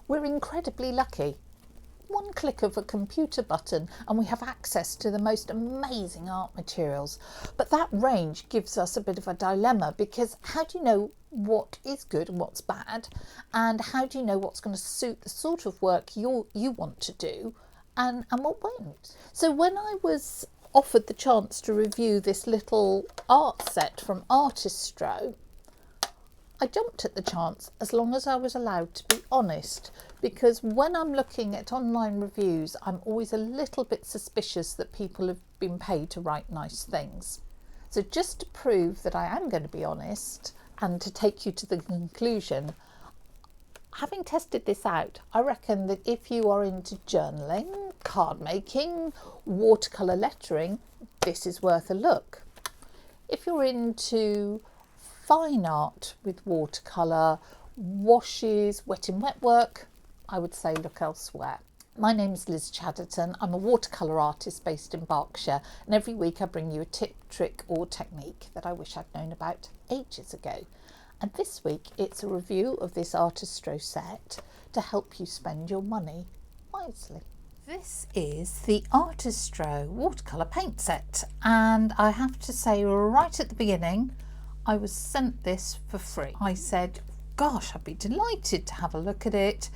We're incredibly lucky. One click of a computer button and we have access to the most amazing art materials. But that range gives us a bit of a dilemma, because how do you know what is good and what's bad, and how do you know what's going to suit the sort of work you want to do and what won't? So when I was offered the chance to review this little art set from Artistro, I jumped at the chance, as long as I was allowed to be honest, because when I'm looking at online reviews, I'm always a little bit suspicious that people have been paid to write nice things. So just to prove that I am going to be honest and to take you to the conclusion, having tested this out, I reckon that if you are into journaling, card making, watercolour lettering, this is worth a look. If you're into fine art with watercolour, washes, wet in wet work, I would say look elsewhere. My name is Liz Chatterton. I'm a watercolour artist based in Berkshire, and every week I bring you a tip, trick or technique that I wish I'd known about ages ago. And this week it's a review of this Artistro set to help you spend your money wisely. This is the Artistro Watercolor Paint Set, and I have to say right at the beginning, I was sent this for free. I said, gosh, I'd be delighted to have a look at it,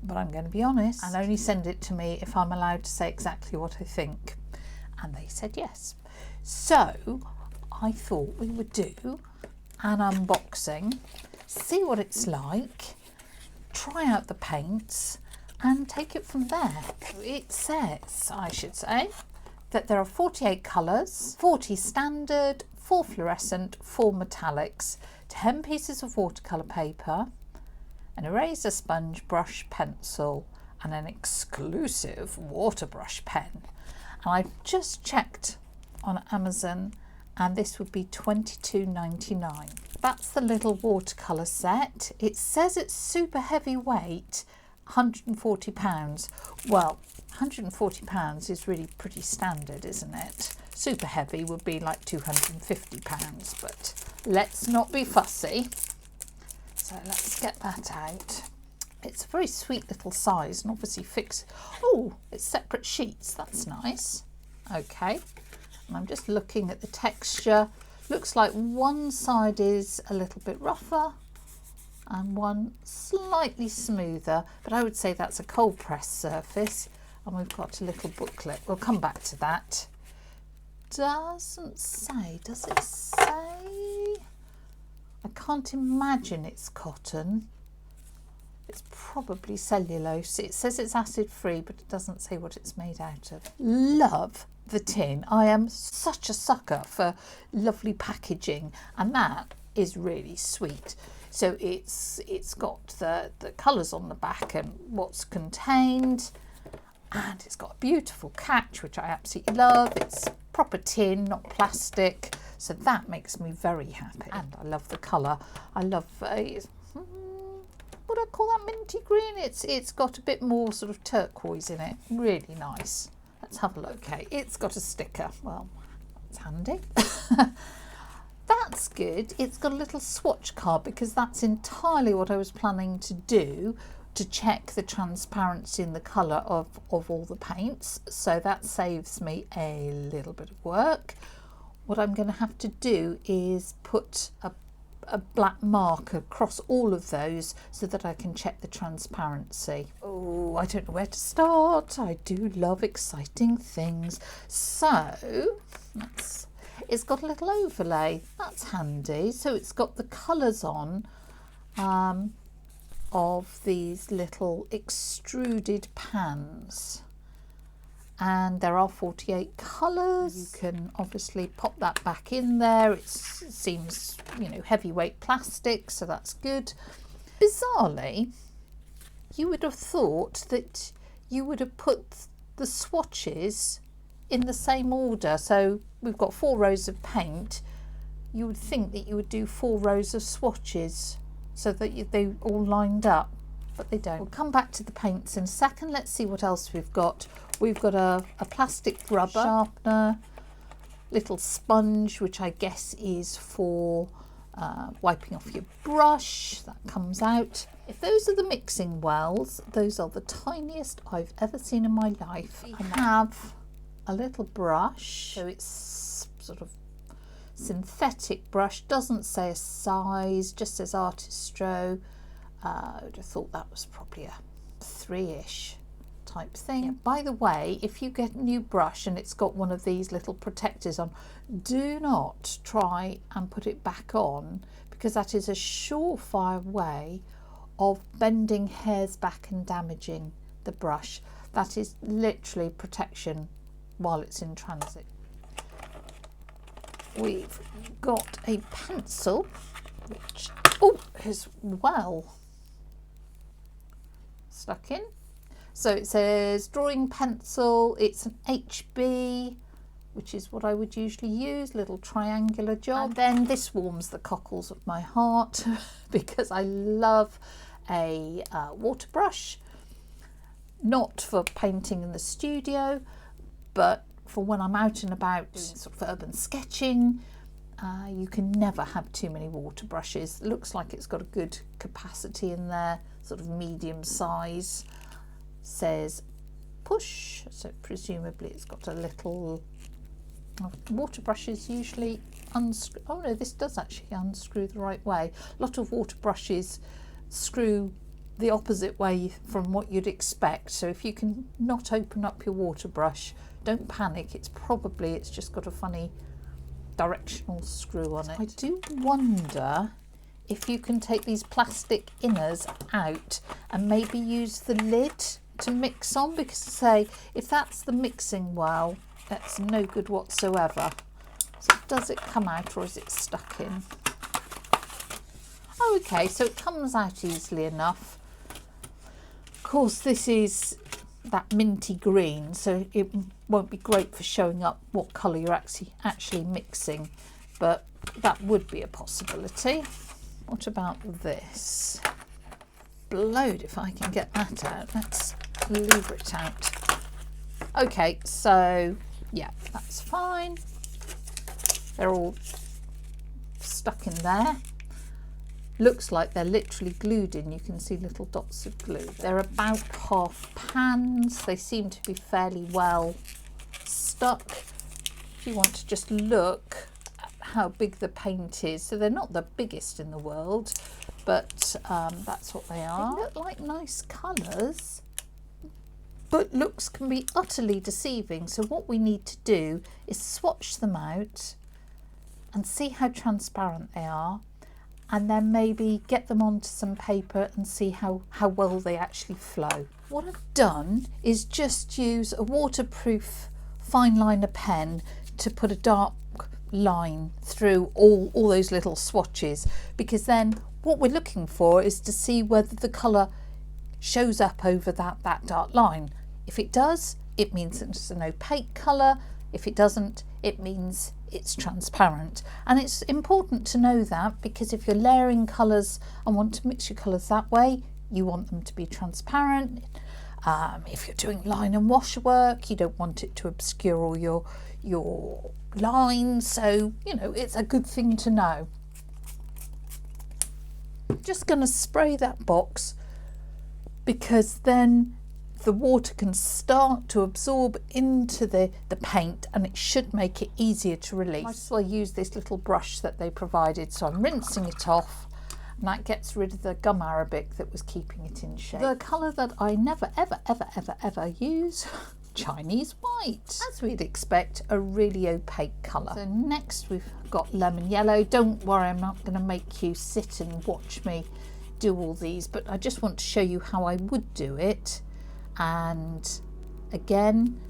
but I'm going to be honest and only send it to me if I'm allowed to say exactly what I think. And they said yes. So I thought we would do an unboxing, see what it's like, try out the paints and take it from there. It says, I should say, that there are 48 colours, 40 standard, 4 fluorescent, 4 metallics, 10 pieces of watercolour paper, an eraser sponge, brush, pencil and an exclusive water brush pen. And I've just checked on Amazon and this would be £22.99. That's the little watercolour set. It says it's super heavy weight, £140. Well, £140 is really pretty standard, isn't it? Super heavy would be like £250, but let's not be fussy. So let's get that out. It's a very sweet little size and obviously oh, it's separate sheets, that's nice. Okay, and I'm just looking at the texture. Looks like one side is a little bit rougher and one slightly smoother, but I would say that's a cold press surface. And we've got a little booklet. We'll come back to that. Doesn't say, does it say? I can't imagine it's cotton. It's probably cellulose. It says it's acid free, but it doesn't say what it's made out of. Love the tin. I am such a sucker for lovely packaging, and that is really sweet. So it's got the colours on the back and what's contained. And it's got a beautiful catch, which I absolutely love. It's proper tin, not plastic. So that makes me very happy. And I love the colour. I love, what do I call that, minty green? It's got a bit more sort of turquoise in it. Really nice. Let's have a look. Okay, it's got a sticker. Well, that's handy. That's good. It's got a little swatch card because that's entirely what I was planning to do, to check the transparency and the colour of all the paints. So that saves me a little bit of work. What I'm going to have to do is put a black mark across all of those so that I can check the transparency. Oh, I don't know where to start. I do love exciting things. So it's got a little overlay. That's handy. So it's got the colours on of these little extruded pans, and there are 48 colours. You can obviously pop that back in there. It seems, you know, heavyweight plastic, so that's good. Bizarrely, you would have thought that you would have put the swatches in the same order. So we've got 4 rows of paint. You would think that you would do 4 rows of swatches so that they all lined up, but they don't. We'll come back to the paints in a second. Let's see what else we've got. We've got a plastic rubber sharpener, little sponge, which I guess is for wiping off your brush. That comes out. If those are the mixing wells, those are the tiniest I've ever seen in my life. I have a little brush, so it's sort of synthetic brush, doesn't say a size, just says Artistro. I would have thought that was probably a 3-ish type thing. Yeah. By the way, if you get a new brush and it's got one of these little protectors on, do not try and put it back on, because that is a surefire way of bending hairs back and damaging the brush. That is literally protection while it's in transit. We've got a pencil which is well stuck in. So it says drawing pencil, it's an HB, which is what I would usually use, little triangular job. And then this warms the cockles of my heart because I love a water brush, not for painting in the studio, but for when I'm out and about doing sort of urban sketching. You can never have too many water brushes. It looks like it's got a good capacity in there, sort of medium size. Says push, so presumably it's got a little water brushes usually unscrew. Oh no, this does actually unscrew the right way. A lot of water brushes screw the opposite way from what you'd expect, so if you can not open up your water brush, don't panic. It's just got a funny directional screw on it. I do wonder if you can take these plastic inners out and maybe use the lid to mix on, because say if that's the mixing well, that's no good whatsoever. So does it come out or is it stuck in? Oh, okay, so it comes out easily enough. Of course, this is that minty green, so it won't be great for showing up what colour you're actually mixing, but that would be a possibility. What about this? Blowed if I can get that out. Let's lever it out. Okay, so yeah, that's fine. They're all stuck in there. Looks like they're literally glued in. You can see little dots of glue. They're about half pans. They seem to be fairly well stuck. If you want to just look at how big the paint is. So they're not the biggest in the world, but that's what they are. They look like nice colours, but looks can be utterly deceiving. So what we need to do is swatch them out and see how transparent they are, and then maybe get them onto some paper and see how well they actually flow. What I've done is just use a waterproof fine liner pen to put a dark line through all those little swatches, because then what we're looking for is to see whether the colour shows up over that dark line. If it does, it means it's an opaque colour. If it doesn't, it means it's transparent. And it's important to know that, because if you're layering colours and want to mix your colours that way, you want them to be transparent. If you're doing line and wash work, you don't want it to obscure all your lines, so you know it's a good thing to know. I'm just going to spray that box, because then the water can start to absorb into the paint and it should make it easier to release. I might as well use this little brush that they provided, so I'm rinsing it off, and that gets rid of the gum arabic that was keeping it in shape. The colour that I never ever use, Chinese white. As we'd expect, a really opaque colour. So next we've got lemon yellow. Don't worry, I'm not going to make you sit and watch me do all these, but I just want to show you how I would do it. And again,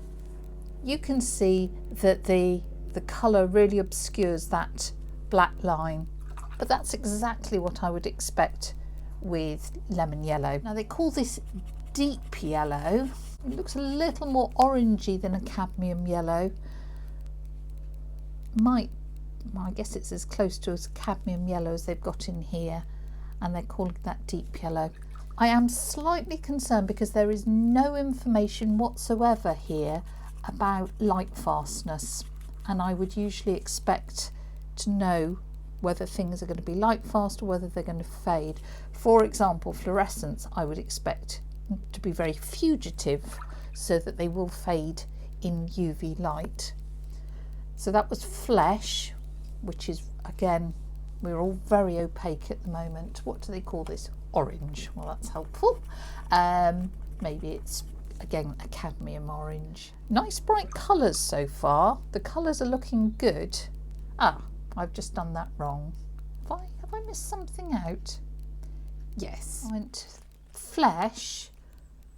you can see that the colour really obscures that black line, but that's exactly what I would expect with lemon yellow. Now they call this deep yellow. It looks a little more orangey than a cadmium yellow. I guess it's as close to as cadmium yellow as they've got in here, and they're calling that deep yellow. I am slightly concerned because there is no information whatsoever here about light fastness, and I would usually expect to know whether things are going to be light fast or whether they're going to fade. For example, fluorescents I would expect to be very fugitive so that they will fade in UV light. So that was Flesh, which is, again, we're all very opaque at the moment. What do they call this? Orange. Well, that's helpful. Maybe it's, again, a cadmium orange. Nice bright colours so far. The colours are looking good. Ah, I've just done that wrong. Have I missed something out? Yes. I went Flesh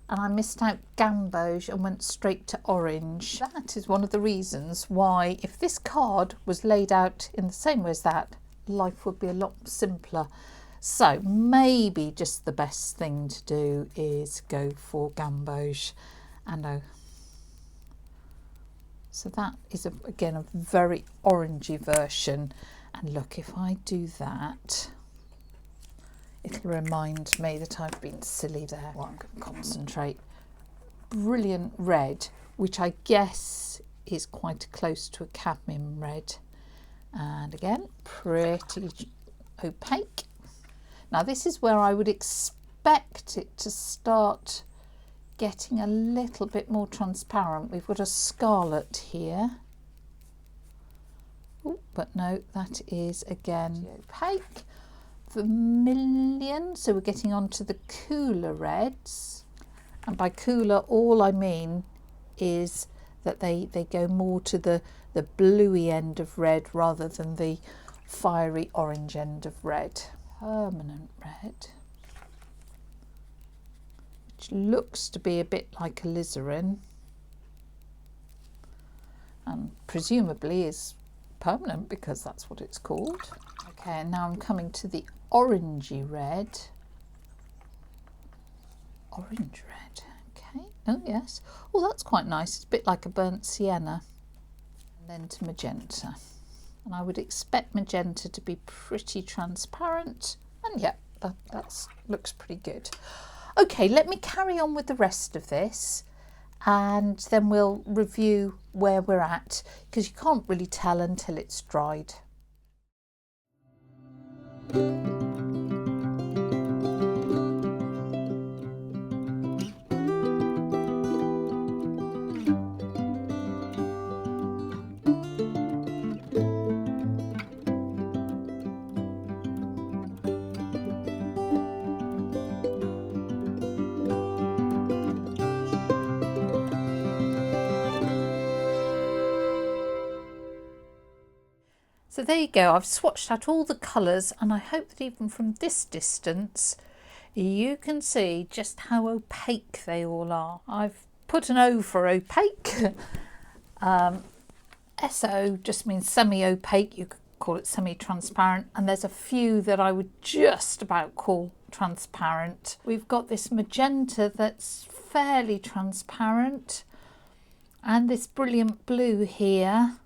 and I missed out Gamboge and went straight to orange. That is one of the reasons why, if this card was laid out in the same way as that, life would be a lot simpler. So maybe just the best thing to do is go for Gamboge. And so that is again a very orangey version. And look, if I do that, it'll remind me that I've been silly there. Well, I'm going to concentrate. Brilliant red, which I guess is quite close to a cadmium red. And again, pretty opaque. Now this is where I would expect it to start getting a little bit more transparent. We've got a scarlet here. Ooh, but no, that is again opaque. Vermilion, so we're getting onto the cooler reds, and by cooler all I mean is that they go more to the bluey end of red rather than the fiery orange end of red. Permanent red, which looks to be a bit like alizarin and presumably is permanent because that's what it's called. Okay, and now I'm coming to the orangey red. Orange red, okay. Oh yes. Oh, that's quite nice. It's a bit like a burnt sienna. And then to magenta. And I would expect magenta to be pretty transparent. And yeah, that looks pretty good. Okay, let me carry on with the rest of this. And then we'll review where we're at, because you can't really tell until it's dried. So there you go, I've swatched out all the colours, and I hope that even from this distance you can see just how opaque they all are. I've put an O for opaque. SO just means semi-opaque, you could call it semi-transparent, and there's a few that I would just about call transparent. We've got this magenta that's fairly transparent, and this brilliant blue here.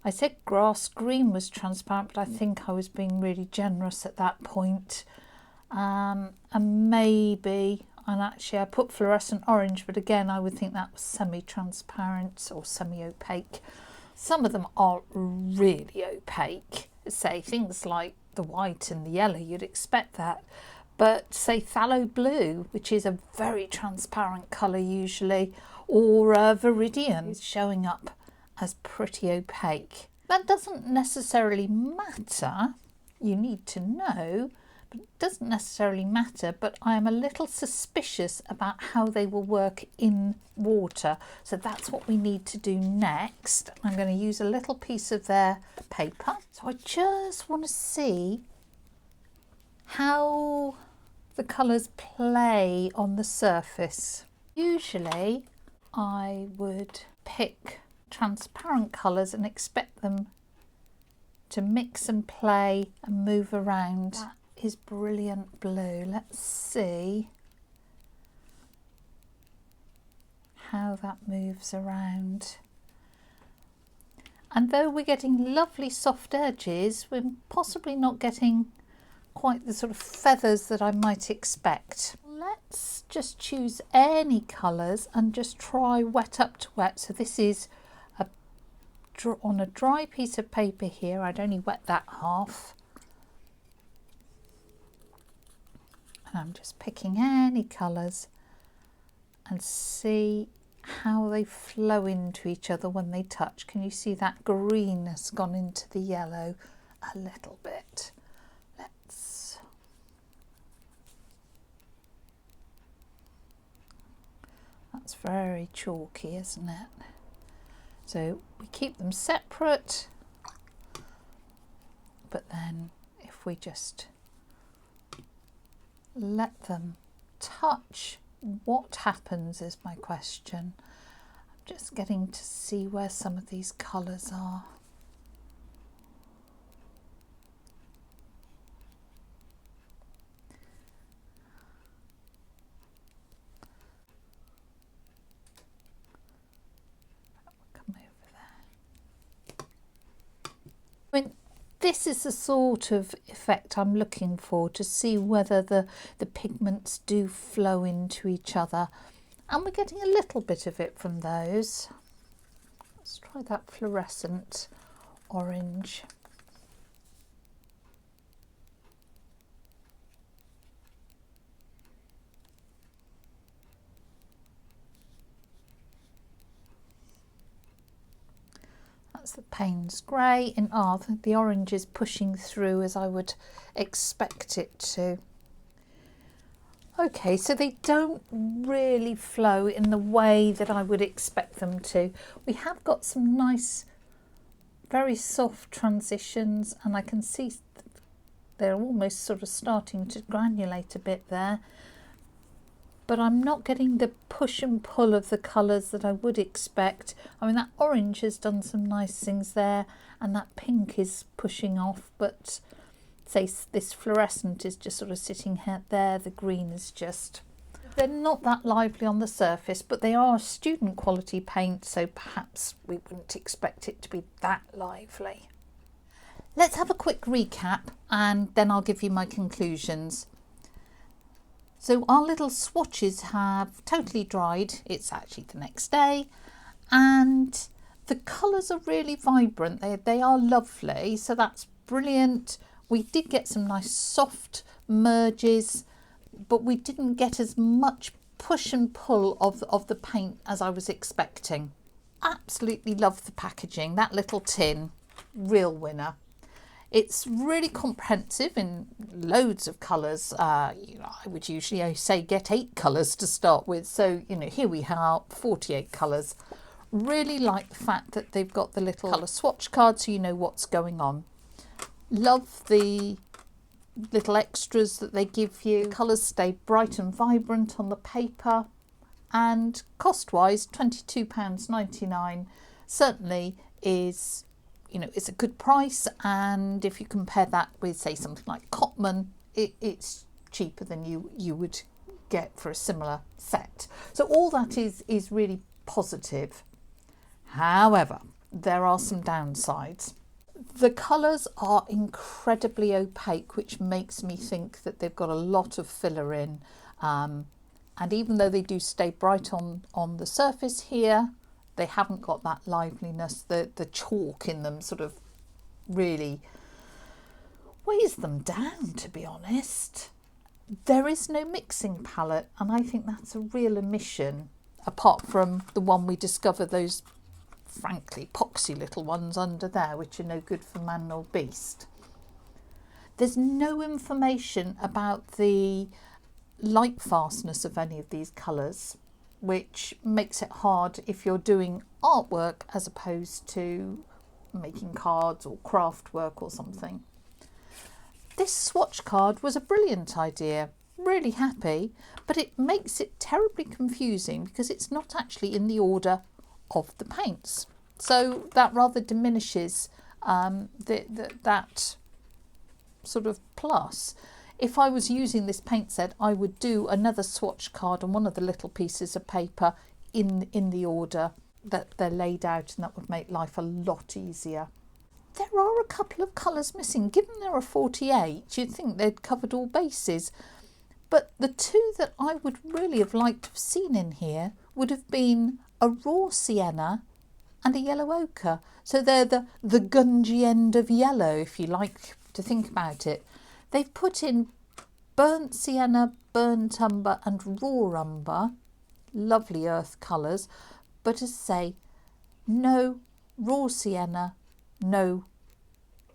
I said grass green was transparent, but I think I was being really generous at that point. And maybe, and actually I put fluorescent orange, but again I would think that was semi-transparent or semi-opaque. Some of them are really opaque, say things like the white and the yellow, you'd expect that. But say phthalo blue, which is a very transparent colour usually, or Viridian is showing up as pretty opaque. That doesn't necessarily matter, you need to know, but it doesn't necessarily matter, but I am a little suspicious about how they will work in water. So that's what we need to do next. I'm going to use a little piece of their paper. So I just want to see how the colours play on the surface. Usually I would pick transparent colours and expect them to mix and play and move around. That is brilliant blue. Let's see how that moves around. And though we're getting lovely soft edges, we're possibly not getting quite the sort of feathers that I might expect. Let's just choose any colours and just try wet up to wet. So this is a on a dry piece of paper here. I'd only wet that half. And I'm just picking any colours and see how they flow into each other when they touch. Can you see that green has gone into the yellow a little bit? That's very chalky, isn't it? So we keep them separate, but then if we just let them touch, what happens is my question. I'm just getting to see where some of these colours are. I mean, this is the sort of effect I'm looking for, to see whether the pigments do flow into each other. And we're getting a little bit of it from those. Let's try that fluorescent orange. That's the Payne's grey, and the orange is pushing through as I would expect it to. Okay, so they don't really flow in the way that I would expect them to. We have got some nice, very soft transitions, and I can see they're almost sort of starting to granulate a bit there. But I'm not getting the push and pull of the colours that I would expect. I mean, that orange has done some nice things there, and that pink is pushing off, but say this fluorescent is just sort of sitting there. The green is just, they're not that lively on the surface, but they are student quality paint, so perhaps we wouldn't expect it to be that lively. Let's have a quick recap and then I'll give you my conclusions. So our little swatches have totally dried. It's actually the next day, and the colours are really vibrant. They are lovely, so that's brilliant. We did get some nice soft merges, but we didn't get as much push and pull of the paint as I was expecting. Absolutely love the packaging. That little tin, real winner. It's really comprehensive in loads of colours. I would usually say get 8 colours to start with. So, here we have 48 colours. Really like the fact that they've got the little colour swatch card so you know what's going on. Love the little extras that they give you. The colours stay bright and vibrant on the paper. And cost-wise, £22.99 certainly is... it's a good price, and if you compare that with, say, something like Cotman, it's cheaper than you would get for a similar set. So all that is really positive. However, there are some downsides. The colours are incredibly opaque, which makes me think that they've got a lot of filler in. And even though they do stay bright on the surface here, they haven't got that liveliness. The chalk in them sort of really weighs them down, to be honest. There is no mixing palette, and I think that's a real omission, apart from the one we discover, those frankly poxy little ones under there, which are no good for man nor beast. There's no information about the light fastness of any of these colours, which makes it hard if you're doing artwork as opposed to making cards or craft work or something. This swatch card was a brilliant idea, really happy, but it makes it terribly confusing because it's not actually in the order of the paints. So that rather diminishes that sort of plus. If I was using this paint set, I would do another swatch card on one of the little pieces of paper in the order that they're laid out, and that would make life a lot easier. There are a couple of colours missing. Given there are 48, you'd think they'd covered all bases. But the two that I would really have liked to have seen in here would have been a raw sienna and a yellow ochre. So they're the gungy end of yellow, if you like to think about it. They've put in burnt sienna, burnt umber and raw umber, lovely earth colours, but as I say, no raw sienna, no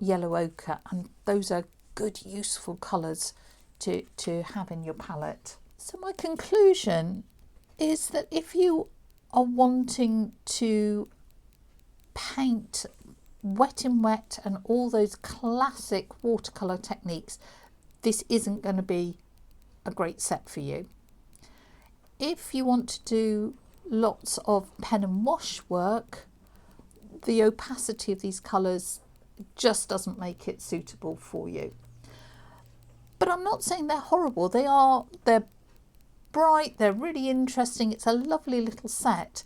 yellow ochre, and those are good useful colours to have in your palette. So my conclusion is that if you are wanting to paint wet in wet and all those classic watercolour techniques, this isn't going to be a great set for you. If you want to do lots of pen and wash work, the opacity of these colours just doesn't make it suitable for you. But I'm not saying they're horrible. They're bright, they're really interesting. It's a lovely little set.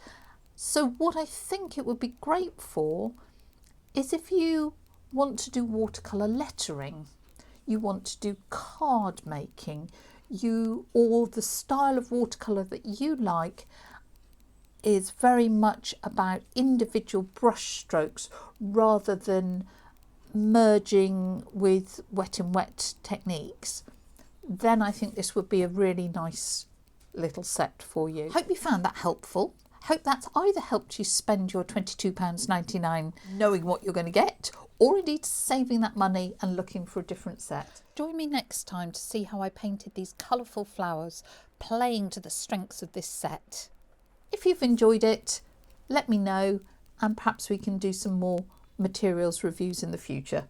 So what I think it would be great for is if you want to do watercolour lettering, you want to do card making, or the style of watercolour that you like is very much about individual brush strokes rather than merging with wet and wet techniques, then I think this would be a really nice little set for you. Hope you found that helpful. Hope that's either helped you spend your £22.99 knowing what you're going to get, or indeed saving that money and looking for a different set. Join me next time to see how I painted these colourful flowers, playing to the strengths of this set. If you've enjoyed it, let me know, and perhaps we can do some more materials reviews in the future.